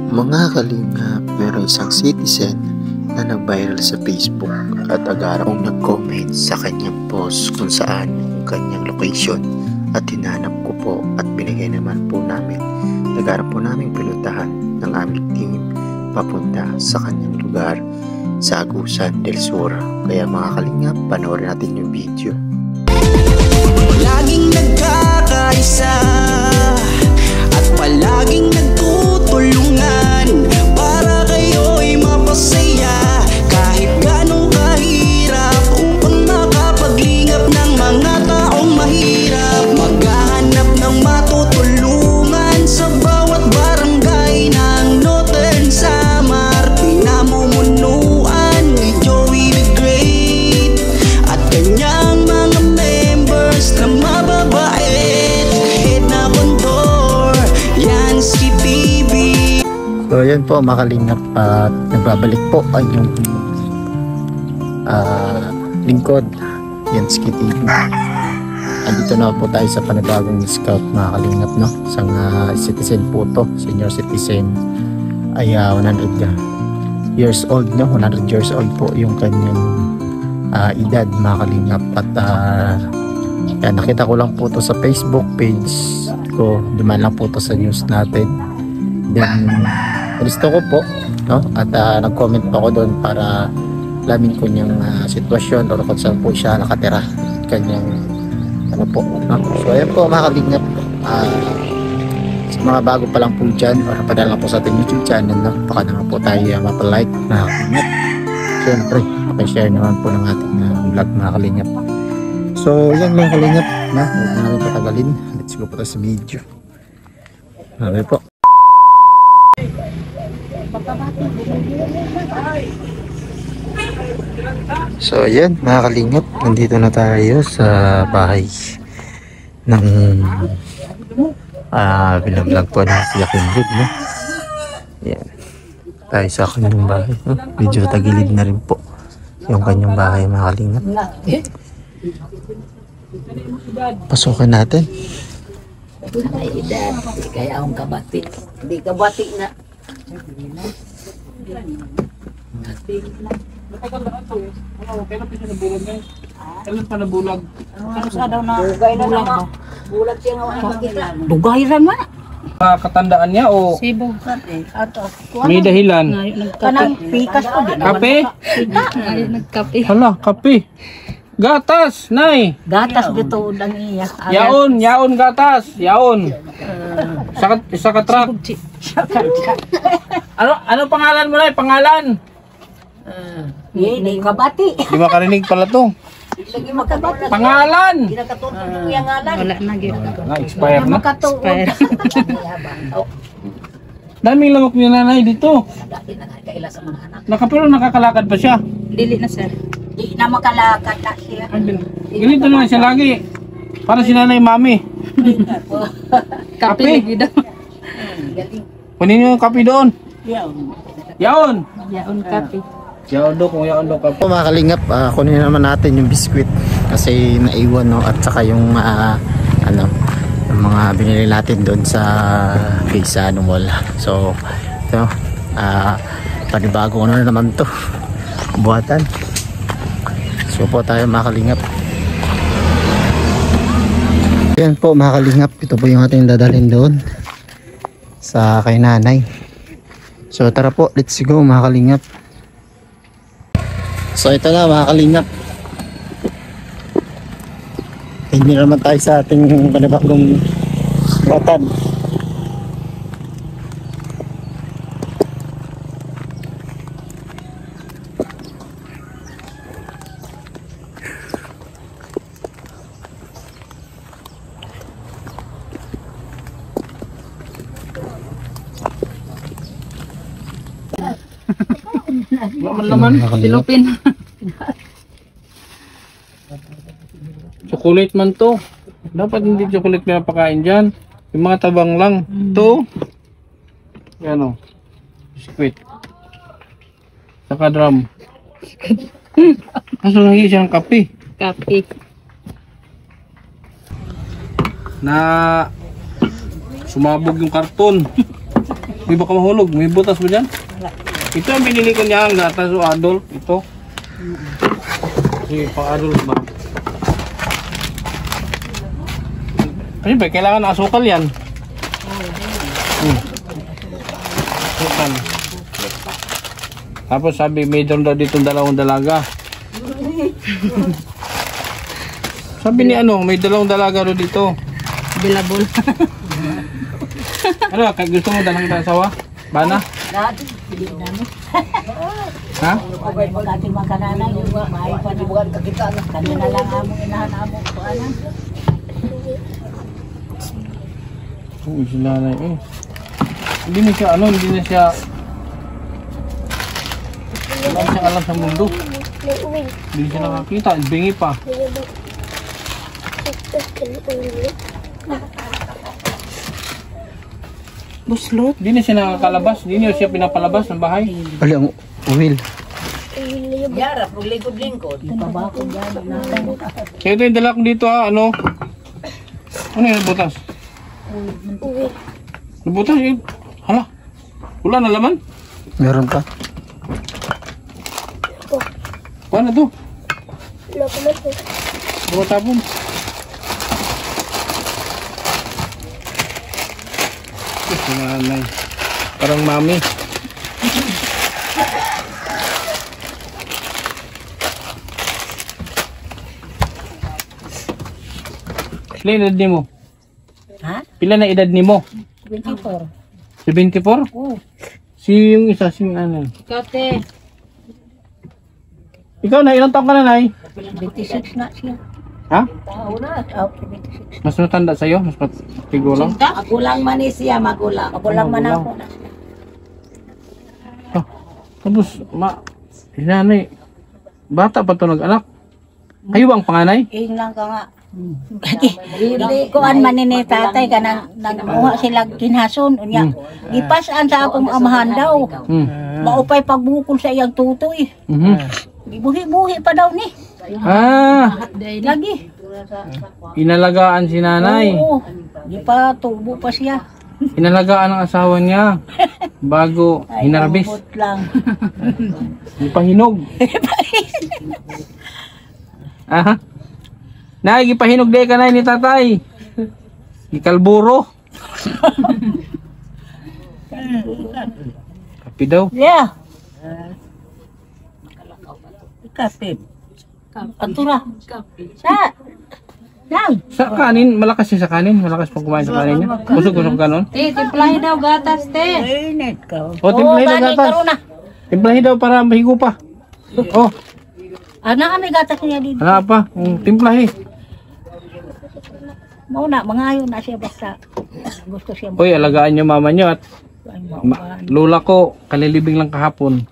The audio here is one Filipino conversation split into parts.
Mga kalingap, meron isang citizen na nag-viral sa Facebook at agad akong nag-comment sa kanyang post kung saan yung kanyang location at hinanap ko po at binigay naman po namin. Agad po namin pinuntahan ng aming team papunta sa kanyang lugar sa Agusan del Sur. Kaya mga kalingap, panoorin natin yung video. Laging nagkakaisa at palaging nagtutulungan para kayo'y mapasaya kahit ganong kahirap upang makapaglingap ng mga taong mahirap. Maghahanap ng matutulungan sa bawat barangay ng Northern Samar. Pinamumunuan ni Joey the Great at kanyang mga members na mababait. Head na kondor, yan si TV. So yan po mga kalingap, at nagbabalik po ay yung lingkod Yansky TV. Andito na po tayo sa panibagong scout mga kalingap, no? Isang citizen po to, senior citizen ay 100 years old, no? 100 years old po yung kanyang edad mga kalingap. At yan, nakita ko lang po to sa Facebook page ko, dumaan lang po to sa news natin. Then gusto ko po, no? At nag-comment pa ako doon para alamin ko yung sitwasyon o kung saan po siya nakatira, kanyang ano po, no? So ayan po mga kalingap, sa mga bago pa lang po dyan o napadala po sa ating YouTube channel, no? Baka naman po tayo mapalike mga kalingap. Siyempre pakishare naman po ng ating vlog mga kalingap. So yan mga kalingap, na huwag na natin patagalin, let's go po tayo sa video. Okay po. So ayan mga kalingap, nandito na tayo sa bahay ng binablog po ng Kuya Kindred, no? Ayan, tayo sa kanyang bahay, no? Medyo tagilid na rin po yung kanyang bahay mga kalingap. Pasukin natin. Ay, edad, kaya akong kabati. Hindi kabati na. Kailan pa nabulag? Ano sa daw na bulag ba? Bulag siya nga makikita. Dugay raman. Katandaan niya o Sibugat eh. Ato. may dahilan? Kanang pikas ko din. Kape? Nagkape. Hala, kape. Gatas, nay. Gatas dito lang iya. Yaon gatas, yaon. Sa katrak. Ano pangalan mo, nay? Pangalan? Hindi kabati. Di makarinig pala to. Lagi makabati. Pangalan. Hindi nakatutulong yung ngalan. Wala na gyud. Na-expire na. Makatuod. Daming lamok ni nanay dito. Dati na kaila sa mga anak. Pero nakakalakad pa siya. Dili na sir. Di na makalakad na siya. Ganito naman siya lagi. Para si nanay mami. Kape. Kunin niyo yung kape doon. Yaon. Yaon kape. Yaon do, kung yaon do kape. Po mga kalingap, kunin naman natin yung biskwit kasi naiwan, no? At saka yung yung mga binili natin doon sa Gaysano Mall. So ito, panibago na naman to buhatan. So po tayo mga kalingap. Yan po mga kalingap, ito po yung ating dadalhin doon sa kay nanay. So tara po, let's go mga kalingap. So ito na mga kalingap, hindi naman tayo sa ating panibagong buhatan. Laman, Silupin. chocolate man to. Dapat hindi chocolate pinapakain dyan. Yung mga tabang lang. Ito. Yan o. Biskuit. Saka drum. Kaso lagi siyang kape. Kape. Na sumabog yung karton. May baka mahulog. May butas ba dyan? Ito ang binili ko niya. Ang gatas o adult. Ito. Kasi pang adult ba? Kasi ba, kailangan ng asukal yan. Asukal. Tapos sabi, may doon daw ditong dalawang dalaga. Sabi ni ano, may dalawang dalaga daw dito. Bilabol. Ano, kaya gusto mo dalang kita asawa? Bana? Ha? Mag-ating mga kananay, may panibugan ka kita. Kanina lang amo, inahan amo. Uy, si nanay eh. Hindi na siya ano, hindi na siya... Wala siyang alam sa mundo. Hindi siya nakakita, bingi pa. Buslot. Hindi na siya nakakalabas, hindi na siya pinapalabas ng bahay. Ali ang uwil. Yara, pag lingkod-lingkod. Pabako dyan. Kaya ito yung dala ko dito ha, ano? Ano yung nabutas? Nabutas yun? Hala, wala na laman? Meron pa. Paano to? Bumatapon. Si nanay. Parang mami. Pila edad ni mo? Ha? Pila na edad ni mo? 24. 74? Oo. Si yung isa, si ano? Kate, Ikaw na, ilang taon ka na, Nay? 26 na siya. Ha? Oo na. 26. Mas matanda sa'yo? Mas matigulang? Magulang man ni siya, magulang. Magulang man ako na. Ah, tapos, si nanay, bata pa ito nag-anak. Kayo ba ang panganay? Ing lang ka nga. Kuan man ni tatay ka nang nanguha sila kinhason unya. Gipasan sa akong amahan daw. Maupay pagbukol sa iyang tutoy. Gibuhi-buhi pa daw ni. Ah, Lagi. inalagaan si nanay. Oo. Di pa tubo pa siya. Inalagaan ang asawa niya bago hinarbis. Lambot lang. Di pa hinog. Aha. Nay, gipahinog day ka na ni tatay. Ikalburo. Kapi daw. Yeah. Kapit. Atura. Sa. Lang. Sa kanin, malakas siya sa kanin. Malakas pag kumain sa kanin niya. Busog-busog ka nun. Te, timplahin daw gatas, te. Init ka. O, timplahin daw gatas. Timplahin daw para mahigo pa. Oh, Ana may gatas niya dito. wala pa. Timplahin. Muna, mangayo na siya basta. Gusto siya. Uy, alagaan niyo mama niyo at lola ko, kalilibing lang kahapon.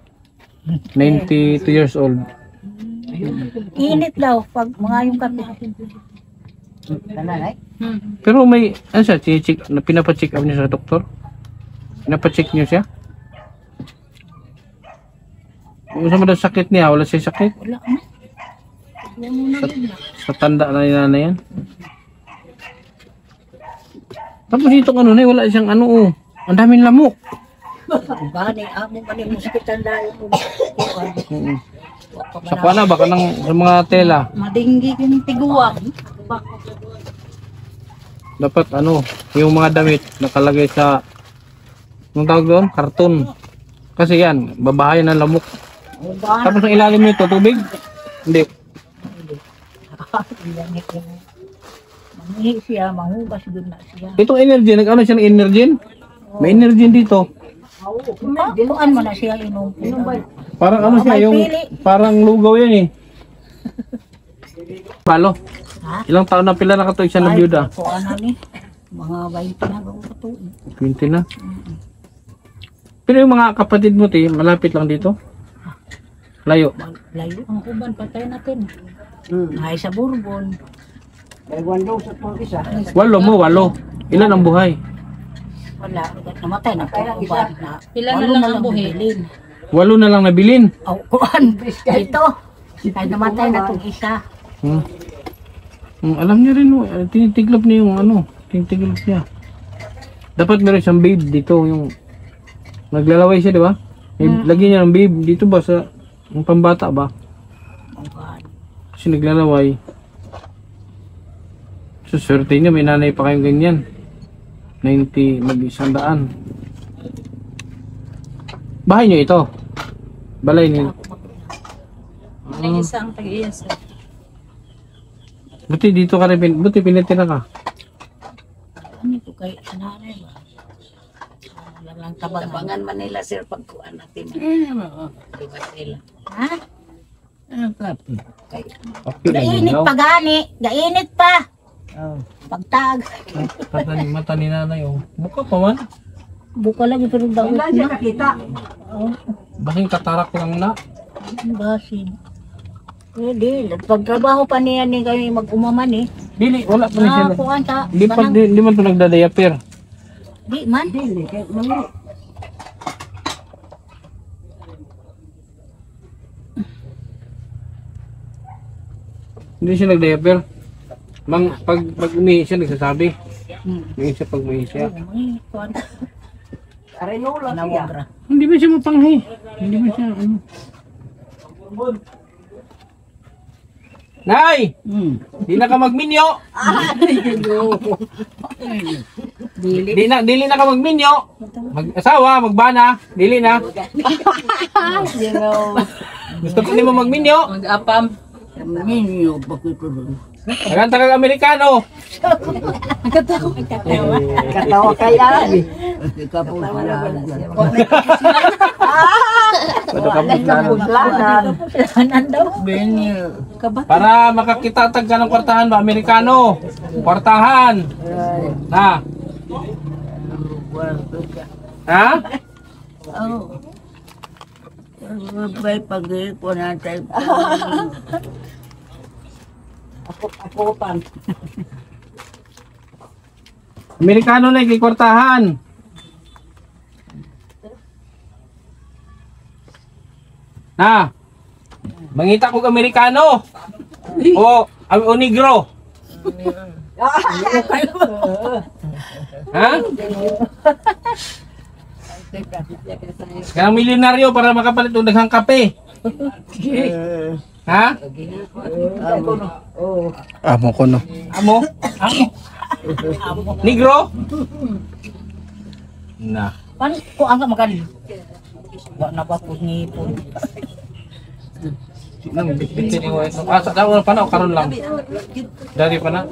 92 years old. Init daw pag mangayong kape. Pero may, ano siya, pinapacheck up niyo sa doktor? Pinapacheck niyo siya? Kung saan mo daw sakit niya, wala siya sakit? Wala na. Sa tanda na ni nanay yan. Tapos itong ano na, wala siyang ano oh. Ang daming lamok. Bani, amo man yung hospital dahil. Sa kuwana, baka sa mga tela. Madinggi yung tiguang. Dapat ano, yung mga damit nakalagay sa, anong tawag doon? Karton. Kasi yan, babahayan ng lamok. Tapos ang ilalim nito, tubig? Hindi. Mangihi siya, manghugas doon na siya. Itong energy, nag-ano siya ng energy? May energy dito. Kuan mo na siya inom. Parang ano siya, yung parang lugaw yan eh. Balo. Ha? Ilang taon na pila nakatuig siya na byuda? Kuan na ni. Mga 20 na gawin ito. 20 na. Pero yung mga kapatid mo, malapit lang dito? Layo. Layo ang uban, patay natin. Ay sa Bourbon. Walo mo, walo. Ilan ang buhay? Wala, namatay na po ang uban. Pila na lang ang buhi? Walo na lang nabilin. Oh, kuan. Ito. Ay namatay na itong isa. Alam niya rin, tinitiglop niya yung ano. Tinitiglop niya. Dapat meron siyang babe dito, yung Naglalaway siya, di ba? Lagyan niya ng babe. Dito ba sa yung pambata ba? Kasi naglalaway. So, swerte niya, may nanay pa kayong ganyan. 90, mag-100. Bahay niyo ito? Balay niyo? May isang tag-iyas. Buti dito ka rin, buti pinatira ka. Ano ito kay nanay ba? Walang tabangan. Tabangan Manila sir pagkuan natin. Diba sila? Ha? Okay, Gainit pa gani. Gainit pa. Pagtag. Mata ni nanay, oh. Mukha pa man. Buka lagi pero daw na. Basing katarak lang na. Basin. Hindi, pagtrabaho pa niya ni kayo mag-umaman eh. Dili, wala pa ni Ah, sila. kuhan ta. Di man ito nagdadiaper. Di man. Hindi siya nagdiaper. Pag umihi siya, nagsasabi. Umihi siya pag umihi siya. Ay, kuhan. Arenola siya. Hindi ba siya mapanghi? Hindi ba siya, ano? Nay! Di na ka magminyo! Dili na ka magminyo! Mag-asawa, magbana, dili na. Gusto ko mo magminyo? Mag-apam. Naganta kang Amerikano! Katawa kaya. Puslanan daw. Para makakitatag ka ng kwartahan ba, Amerikano? Kwartahan! Na? Ha? May pag-i ko natin. Aputan. Amerikano na kay kwartahan. Na? Mangita ko Amerikano. O negro. Ha? Kaya milyonaryo para makapalit ng daghang kape. Ha? Amo ko no. Amo? Negro? Na. Pan ko ang makan. Wa na ba pud ngipon. Nang bitbit ni Wes. Asa daw pa na o karon lang. Dari pa na.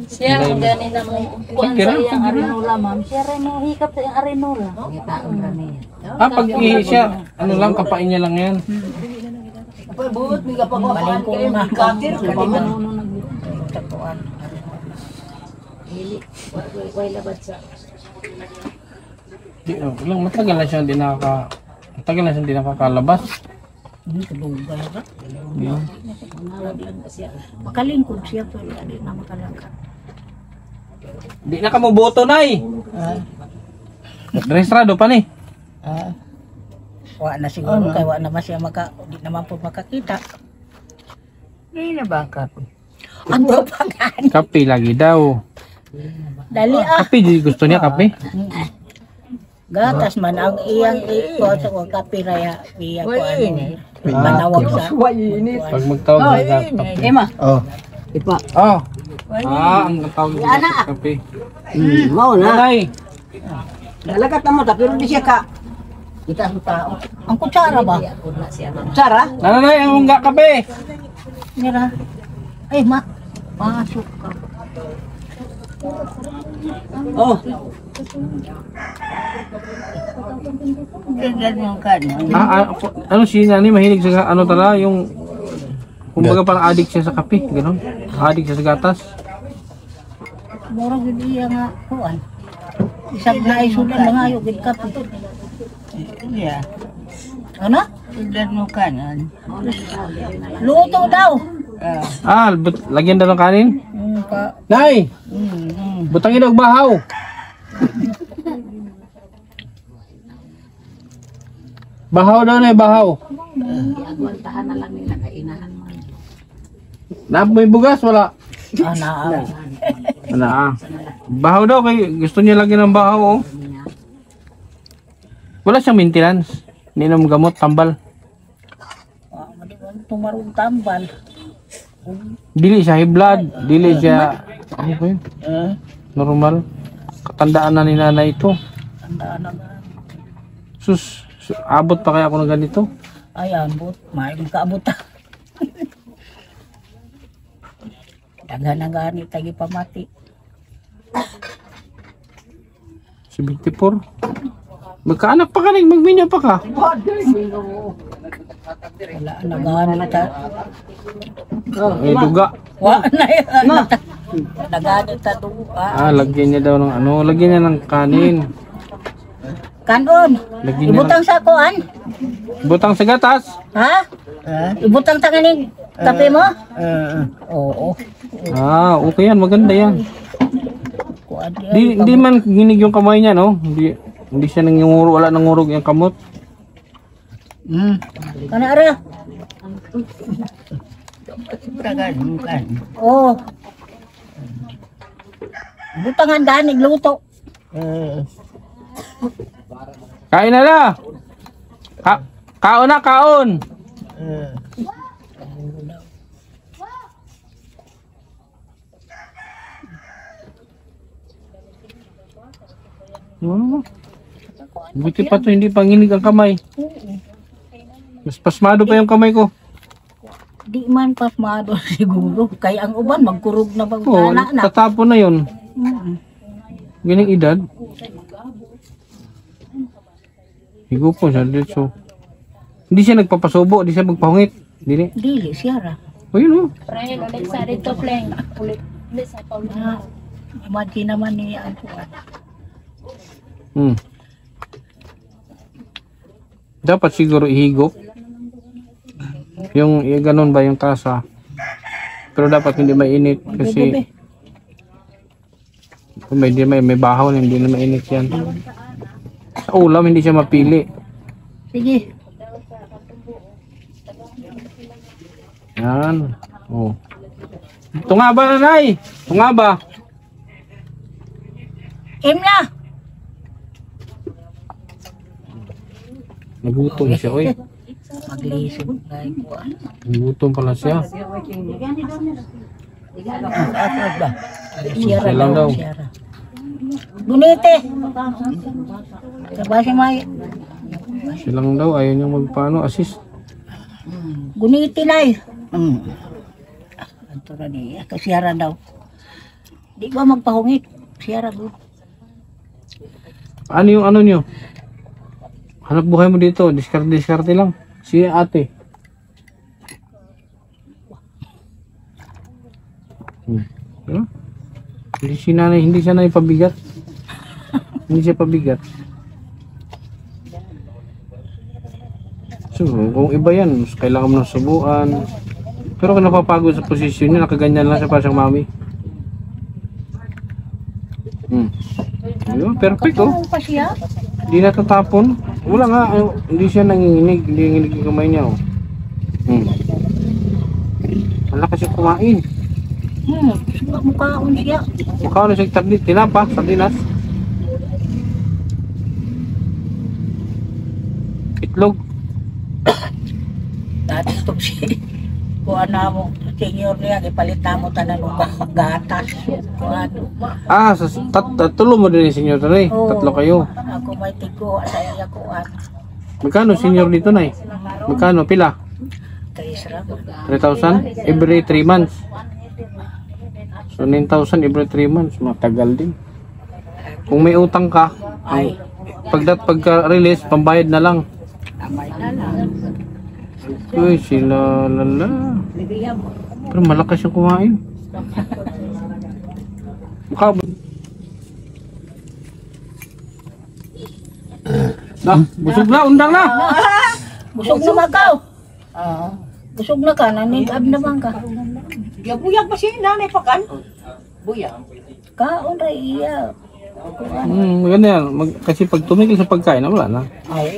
Siya ang gani na mo kuan Sige sa na. iyang arenola ma'am. Siya rin ang hikap sa iyang arenola. Ngitaon ra niya. Pag ihi siya, ano lang, kapain niya lang yan. Baling ko na. Tatuan. Way labad sa. Di, lang, matagal na siya hindi nakakalabas. Hindi kalugal ba? Yeah. Makalingkod siya pero hindi na makalangkat. Di na ka mo boto, Nay. Rehistrado pa ni. Wa na siguro kay wa naman siya di naman po makakita. Hindi na bangka ko. Ang babagan. Kape lagi daw. Dali Kape, di gusto niya kape. Gatas man ang iyang iko sa kape raya iya ko ano. Manawag sa. Pag magtawag sa kape. Ema. Oh. Oh. Ang tawag sa kape. Mau na. Nay. Nalagat na mo ta pero di siya ka. Kita sa tao. Ang kutsara ba? Sara? Nanay, ang nga kape. Mira. Ay ma. Pasok ka. Oh. Ganyan yung kanon. Ano si Nani mahilig sa ano tala yung kumbaga parang addict siya sa kape, gano'n. Addict siya sa gatas. Mura gid iya nga kuan. Isang na isulan mga ayo gid kape. Yeah. Ano? Ganyan yung kanon. Luto daw. Lagyan daw ng kanin. Pa. Nay, butangin og bahaw. Bahaw daw na, bahaw. Agwantahan na lang nila kainahan mo. May bugas, wala. Ana. Wala. Bahaw daw, kay gusto niya lagi ng bahaw, oh. Wala siyang maintenance. Ninom gamot, tambal. Tumarong tambal. Dili siya high blood, dili siya ano ba yun? Normal. Katandaan na ni nanay ito. Tandaan na nga. Abot pa kaya ako ng ganito? Ay, abot. May kaabot. Daghan na gani, tagi pamati. 74. Magkaanak pa ka rin, magminya pa ka. Wala na gani ta. May duga. Wala na yan. Nagani ta duga. Lagyan niya daw ng ano, lagyan niya ng kanin. Kanon. Lagyan niya Ibutang sa kuan. butang sa gatas. Ha? Ibutang ta ganing kape mo? Oo. Okay yan, maganda yan. Kuan Hindi man ginig yung kamay niya, no? Hindi siya nangunguro, wala nangurog yung kamot. Kana ara? Oh. Butangan gani luto. Kain na la. Kaon na, kaon. Buti pa to, hindi panginig ang kamay. Mas pasmado pa yung kamay ko. Di man pasmado siguro. Kaya ang uban magkurog na bang Oo, na. tatapon na yun. Ganing edad. Higo po siya dito. Hindi siya nagpapasubo, hindi siya magpahungit. Dili. Dili siya ra. O yun o. Friend, ulit sa dito, friend. Ulit sa Paula. Imagine naman niya ang kuan. Dapat siguro ihigop. Yung ganun ba yung tasa. Pero dapat hindi mainit kasi kung may bahaw na hindi na mainit yan. Sa ulam hindi siya mapili. Sige. Yan. Oh. Tunga ba, nanay? Tunga ba? Imla. Nagutom siya, oy. Maglisod na kuan. Nagutom pala siya. Siya ra Lang daw. Siya ra. Gunite. Sabasi may Silang daw, ayaw niya magpaano, assist. guniti nay. Anto ra niya kasi siya ra daw. Di ba magpahungit? Siya ra gud. Ano yung ano nyo? Hanap buhay mo dito, diskarte lang. Si ate. Diba? Hindi siya na ipabigat. Hindi siya pabigat. So, kung iba yan, kailangan mo ng subuan. Pero kung napapagod sa posisyon niya, nakaganyan lang siya para siyang mami. Diba? Perfect oh. Ano pa siya? Hindi natatapon. Wala nga, hindi siya nanginginig. Hindi nanginginig yung kamay niya oh. Malakas siya kumain. Mukhaon siya. Mukha na siya tinapa, sardinas. Itlog. Dati ito siya. Kuha na mo, senior niya, ipalit na mo tanan ng gatas. Kuha Tatlo mo din yung senior tanay. Tatlo kayo. Ako may tigo sa iya kuha. Magkano senior dito nay? Magkano? Pila? Kay Isra. 3,000? Every 3 months. So 9,000 every 3 months. Matagal din. Kung may utang ka, pagka-release, pambayad na lang. Amay na lang. Uy, sila lala. Bibigyan mo. Pero malakas yung kumain. Mukha ba? Busog na, undang na. Busog na magaw. Busog na ka, nanigab naman ka. Buyag pa siya, nanay pa kan? Buyag. Kaon ra iya. Maganda yan. Kasi pag tumigil sa pagkain, wala na.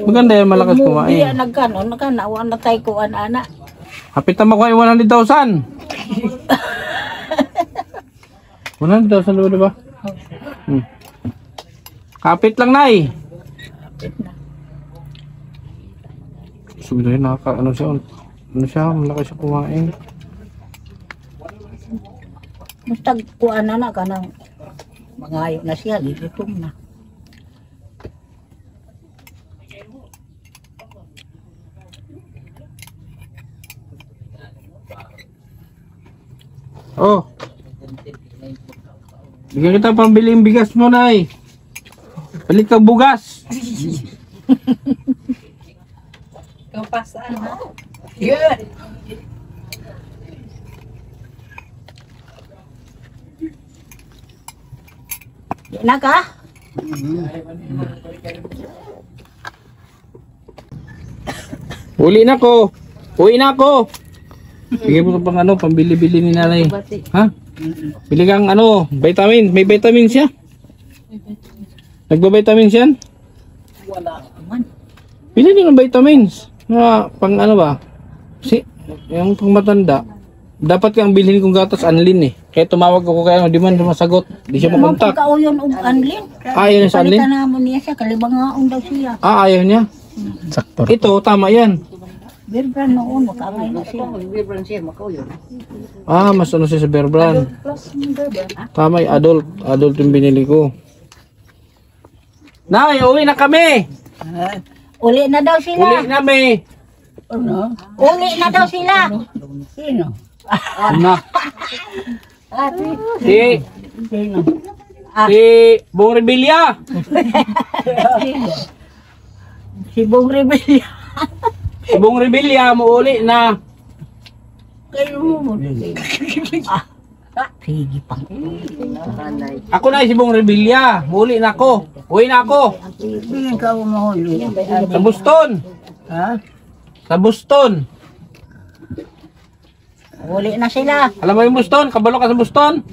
Maganda yan, malakas Iya kumain. nagkanon, nakanawa na tayo kuan ana. Hapit na makuha yung 100,000. 100,000 diba? Kapit lang, Nay. Kapit na. Sabi na ano siya, malaki siya kumain. Basta kuha na ka ng mangayo na siya, lilitong na. Oh. Bigyan kita pambili yung bigas mo, Nay. Palit ka bugas. Kapasaan ha? Yun! Di na ka? Uli na ko. Uwi na ako. Bigyan mo ka pang ano, pambili-bili ni Nanay. Ha? Bili kang ano, vitamin. May vitamins siya. Nagba-vitamins yan? Wala naman. Bili din ng vitamins. Pang ano ba? Yung pang matanda. Dapat kang bilhin kong gatas Anlin eh. Kaya tumawag ako kaya di man sumasagot. Di siya makontak. Mapagkao yun og Anlin. Ayaw niya sa Anlin? Palitan naman niya siya, kalibangaon daw siya. Ayaw niya. Sakto. Ito, tama yan. Birbran noon, makangay na siya. Mas ano siya sa Bear Brand. Tama, adult yung binili ko. Nay, uwi na kami. Uli na daw sila. Uli na may. Uli na daw sila. Sino? Na. Si Sino? Bong Rebilla. Si Bong Rebella. Si Bong Rebilla mo uli na. Kayo mo. Sige pang. Ako na si Bong Rebilla. Uli na ako. Uwi na ako. Bigyan ka mo huli. Sa Boston. Ha? Sa Boston. Uli na sila. Alam mo yung Boston? Kabalo ka sa Boston?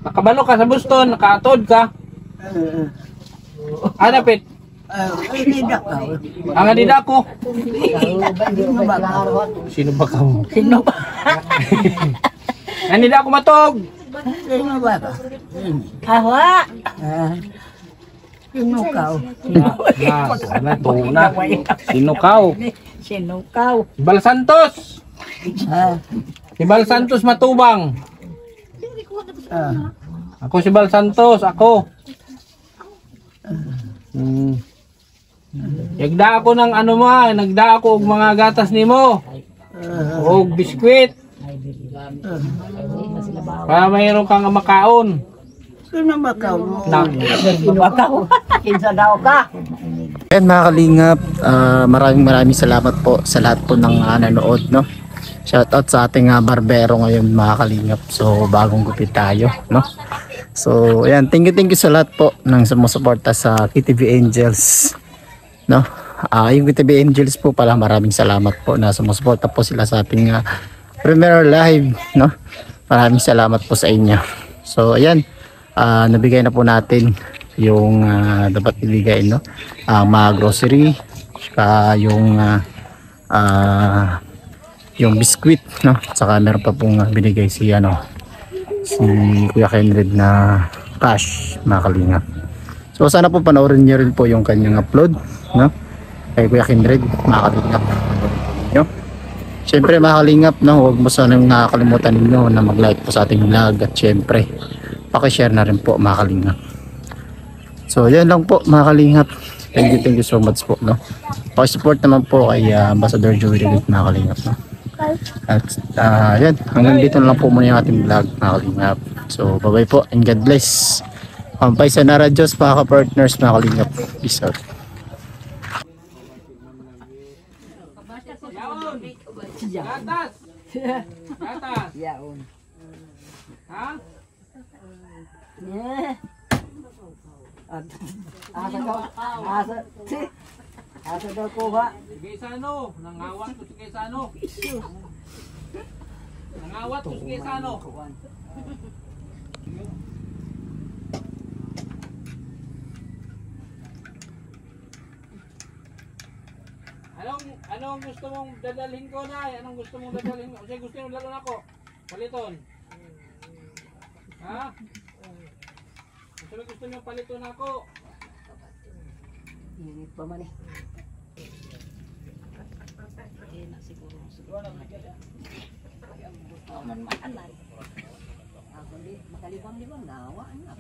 Nakabalo ka sa Boston. Nakaatod ka. Anapit. Ang adida ko. Sino ba ka mo? Sino ba? Anida ako matog. Sino ba? Ahwa. Sino kaw? Tuna. Sino kaw? Sino kaw? Bal Santos. Si Bal Santos matubang. Ako si Bal Santos. Ako. Nagda ako ng ano mo, nagda ako og mga gatas nimo. Og biskwit. Para mayroon kang makaon. Sino ba kaw? Sino ba kaw? Kinsa daw ka? Ayan mga kalingap, maraming salamat po sa lahat po ng nanood, no? Shoutout sa ating barbero ngayon mga kalingap. So bagong gupit tayo, no? So ayan, thank you sa lahat po ng sumusuporta sa KTV Angels, no? Yung KTV Angels po pala, maraming salamat po na sumusuporta po sila sa ating premiere live, no? Maraming salamat po sa inyo. So ayan, nabigay na po natin yung dapat ibigay, no? Mga grocery, saka yung biskwit, no? Saka meron pa pong binigay si Kuya Kenred na cash, mga kalingap. So sana po panoorin niyo rin po yung kanyang upload, no? Kay Kuya Kenred, mga kalingap. No? Siyempre mga kalingap, no? Huwag mo sanang nakakalimutan ninyo na mag-like po sa ating vlog at siyempre pakishare na rin po mga kalingap. So yan lang po mga kalingap. Thank you so much po, no? Pakisupport naman po kay Ambassador Joey Relit, mga kalingap, no? At yan, hanggang dito na lang po muna yung ating vlog mga kalingap. So bye bye po and God bless. Pampay sa Nara Diyos mga ka-partners, mga kalingap. Peace out. Gatas. Gatas. Yaon. Ha? Asa daw ko ba? Sige Sano, nangawat ko sige Sano. Nangawat ko sige Sano. Anong gusto mong dadalhin ko na? Anong gusto mong dadalhin ko? Kasi gusto mong dadalhin ako. Paliton. Ha? Sino gusto nyo palito na ako? Init pa man eh. Ako di, makalibang-libang nawa na.